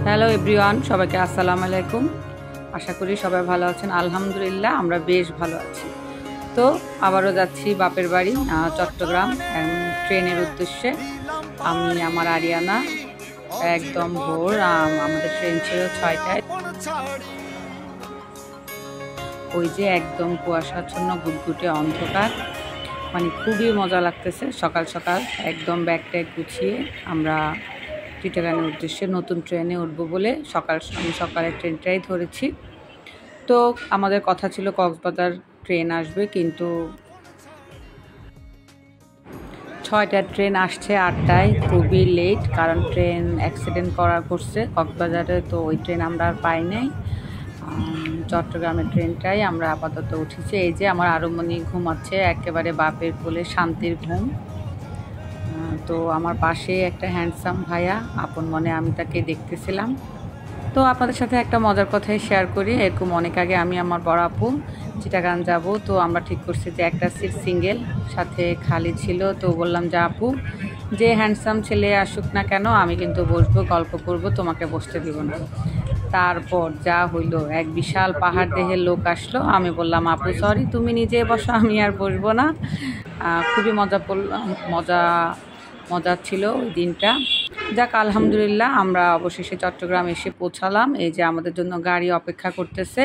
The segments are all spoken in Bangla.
হ্যালো এভরিওয়ান, সবাইকে আসসালামু আলাইকুম। আশা করি সবাই ভালো আছেন। আলহামদুলিল্লাহ আমরা বেশ ভালো আছি। তো আবারও যাচ্ছি বাপের বাড়ি চট্টগ্রাম ট্রেনের উদ্দেশ্যে। আমি আমার আরিয়ানা একদম ভোর, আমাদের ট্রেন ছিল 6টায়। ওই যে একদম কুয়াশাচ্ছন্ন গুটগুটে অন্ধকার, মানে খুবই মজা লাগতেছে। সকাল সকাল একদম ব্যাগ ট্যাগ গুছিয়ে আমরা চিটাগাংয়ের উদ্দেশ্যে নতুন ট্রেনে উঠবো বলে আমি সকালের ট্রেনটাই ধরেছি। তো আমাদের কথা ছিল কক্সবাজার ট্রেন আসবে, কিন্তু 6টার ট্রেন আসছে 8টায়, খুবই লেট। কারণ ট্রেন অ্যাক্সিডেন্ট করছে কক্সবাজারে, তো ওই ট্রেন আমরা আর পাই নাই। চট্টগ্রামের ট্রেনটাই আমরা আপাতত উঠেছি। এই যে আমার আরুমনি ঘুমাচ্ছে একেবারে বাপের কোলে, শান্তির ঘুম। তো আমার পাশে একটা হ্যান্ডসাম ভাইয়া, আপন মনে আমি তাকে দেখতেছিলাম। তো আপনাদের সাথে একটা মজার কথাই শেয়ার করি। এরকম অনেক আগে আমি আমার বড় আপু চিটাগাং যাব, তো আমরা ঠিক করছি যে একটা সিট সিঙ্গেল, সাথে খালি ছিল। তো বললাম যে আপু, যে হ্যান্ডসাম ছেলে আসুক না কেন আমি কিন্তু বসবো, গল্প করব, তোমাকে বসতে দিব না। তারপর যা হইলো, এক বিশাল পাহাড় দেহের লোক আসলো। আমি বললাম আপু সরি, তুমি নিজে বসো, আমি আর বসবো না। খুবই মজা ছিল ওই দিনটা। যাক আলহামদুলিল্লাহ, আমরা অবশেষে চট্টগ্রাম এসে পৌঁছালাম। এই যে আমাদের জন্য গাড়ি অপেক্ষা করতেছে,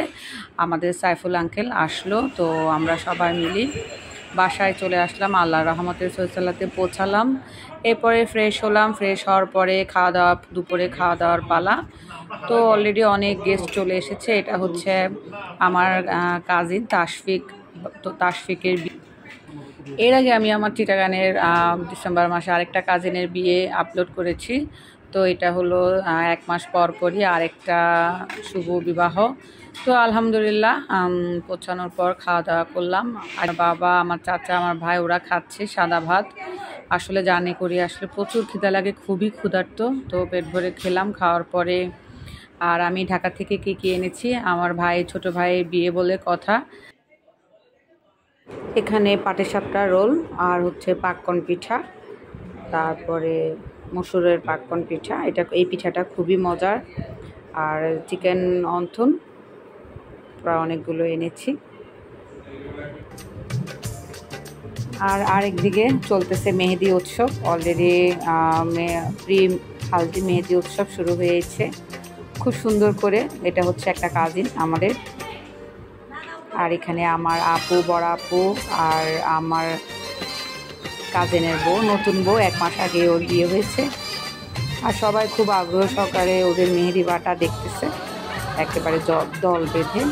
আমাদের সাইফুল আঙ্কেল আসলো। তো আমরা সবাই মিলি বাসায় চলে আসলাম, আল্লাহর রহমতের সৈসালাতে পৌঁছালাম। এরপরে ফ্রেশ হলাম, ফ্রেশ হওয়ার পরে দুপুরে খাওয়া দাওয়ার পালা। তো অলরেডি অনেক গেস্ট চলে এসেছে। এটা হচ্ছে আমার কাজিন তাশফিক। তো তাশফিকের এর আগে আমি আমার চিটাগানের ডিসেম্বর মাসে আরেকটা কাজিনের বিয়ে আপলোড করেছি। তো এটা হলো 1 মাস পর পরই আরেকটা শুভ বিবাহ। তো আলহামদুলিল্লাহ পৌঁছানোর পর খাওয়া দাওয়া করলাম। আর বাবা, আমার চাচা, আমার ভাই ওরা খাচ্ছে সাদা ভাত। আসলে জার্নি করি, আসলে প্রচুর খিদা লাগে, খুবই ক্ষুধার্ত। তো পেট ভরে খেলাম। খাওয়ার পরে আর আমি ঢাকা থেকে কী এনেছি, আমার ছোট ভাইয়ের বিয়ে বলে কথা। এখানে পাটিসাপটা রোল আর হচ্ছে পাক্কন পিঠা, তারপরে মসুরের পাক্কন পিঠা। এই পিঠাটা খুবই মজার। আর চিকেন অন্থন প্রায় অনেকগুলো এনেছি। আর আরেকদিকে চলতেছে মেহেদি উৎসব। অলরেডি প্রি হালদি মেহেদি উৎসব শুরু হয়েছে খুব সুন্দর করে। এটা হচ্ছে একটা কাজিন আমাদের। আর এখানে আমার আপু, বড় আপু আর আমার কাজিনের বউ, নতুন বউ, 1 মাস আগে ওর বিয়ে হয়েছে। আর সবাই খুব আগ্রহ সহকারে ওদের মেহেদি বাটা দেখতেছে, একেবারে দল বেঁধে।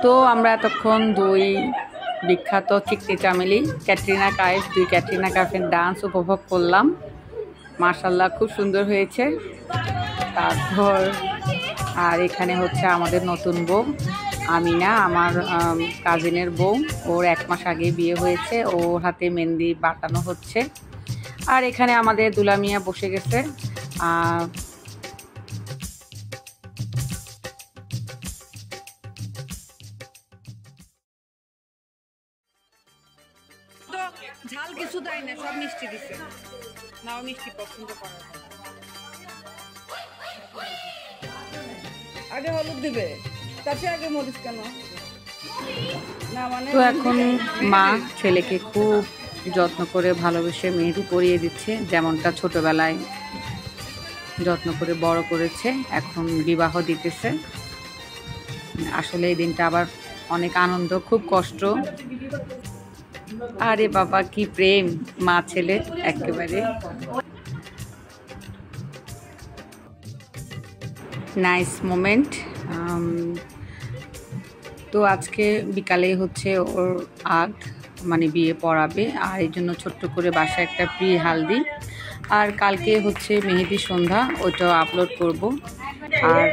তো আমরা এতক্ষণ দুই বিখ্যাত চিকনি চামেলি ক্যাটরিনা কাইফ, দুই ক্যাটরিনা কাইফের ডান্স উপভোগ করলাম। মাশাআল্লাহ খুব সুন্দর হয়েছে। তারপর আর এখানে হচ্ছে আমাদের নতুন বউ আমিনা, আমার কাজিনের বউ। ওর 1 মাস আগে বিয়ে হয়েছে, ওর হাতে মেহেন্দি বাটানো হচ্ছে। আর এখানে আমাদের দুলামিয়া বসে গেছে। ঝাল কিছু দেয় না, সব মিষ্টি দিছে। নাও মিষ্টি পছন্দ করে। আগে হলুদ দিবে, তাতে আগে মরিচ কেন? তো এখন মা ছেলেকে খুব যত্ন করে ভালোবেসে মেহেদি পরিয়ে দিচ্ছে, যেমনটা ছোটবেলায় যত্ন করে বড় করেছে, এখন বিবাহ দিতেছে। আসলে এই দিনটা আবার অনেক আনন্দ, খুব কষ্ট। আরে বাবা, কি প্রেম মা ছেলে, একেবারে নাইস মোমেন্ট। তো আজকে বিকালে হচ্ছে ওর আগ, মানে বিয়ে পড়াবে, আর এই জন্য ছোট্ট করে বাসায় একটা প্রি হালদি, আর কালকে হচ্ছে মেহেদি সন্ধ্যা, ওইটাও আপলোড করব। আর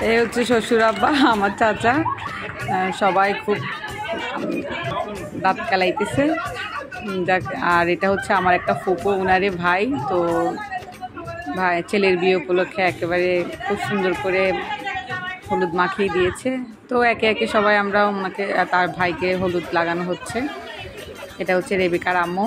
এই হচ্ছে শ্বশুর আব্বা, আমার চাচা, সবাই খুব দাঁত কালাইতেছে। যাক, আর এটা হচ্ছে আমার একটা ফুপো, উনারে ভাই। তো ভাই ছেলের বিয়ে উপলক্ষে একেবারে খুব সুন্দর করে হলুদ মাখিয়ে দিয়েছে। তো একে একে সবাই আমরা ওনাকে, তার ভাইকে হলুদ লাগানো হচ্ছে। এটা হচ্ছে রেবিকার আম্মু।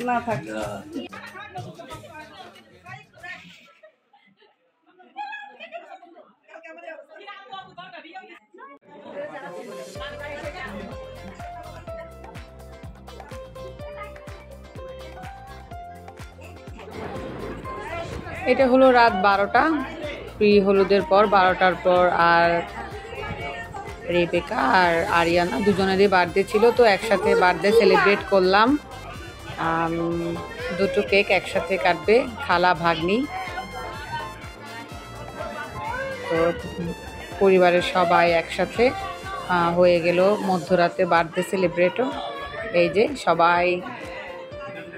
না থাকে এটা হলো রাত 12টা, প্রি হলুদের পর 12টার পর। আর রেবেকা আর আরিয়ানা দুজনেরই বার্থডে ছিল, তো একসাথে বার্থডে সেলিব্রেট করলাম। দুটো কেক একসাথে কাটবে খালা ভাগ্নি। তো পরিবারের সবাই একসাথে হয়ে গেল মধ্যরাতে বার্থডে সেলিব্রেটও। এই যে সবাই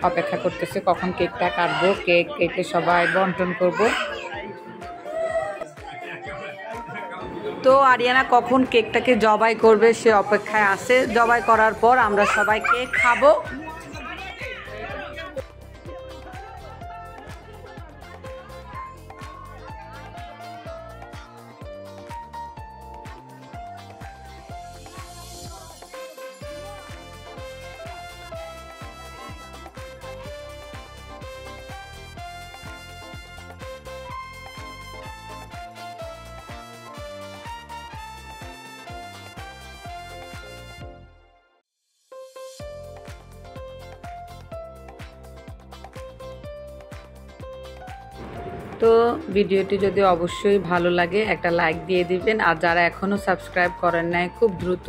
অপেক্ষা করতেছে কখন কেকটা কাটবো, কেক কেটে সবাই বন্টন করব। তো আরিয়ানা কখন কেকটাকে জবাই করবে সে অপেক্ষায় আছে। জবাই করার পর আমরা সবাই কেক খাবো। তো ভিডিওটি যদি অবশ্যই ভালো লাগে একটা লাইক দিয়ে দিবেন, আর যারা এখনও সাবস্ক্রাইব করেন নাই খুব দ্রুত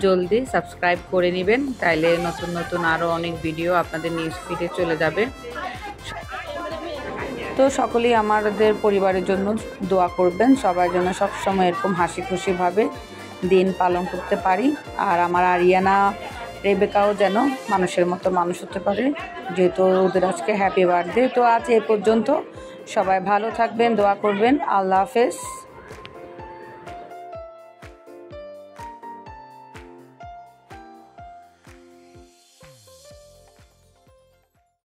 জলদি সাবস্ক্রাইব করে নেবেন, তাইলে নতুন নতুন আরও অনেক ভিডিও আপনাদের নিউজ ফিডে চলে যাবে। তো সকলেই আমাদের পরিবারের জন্য দোয়া করবেন, সবার জন্য সবসময় এরকম হাসি খুশিভাবে দিন পালন করতে পারি। আর আমার আরিয়ানা রেবেকাও যেন মানুষের মতো মানুষ হতে পারে, যেহেতু ওদের আজকে হ্যাপি বার্থডে। তো আজ এই পর্যন্ত, সবাই ভালো থাকবেন, দোয়া করবেন। আল্লাহ হাফেজ।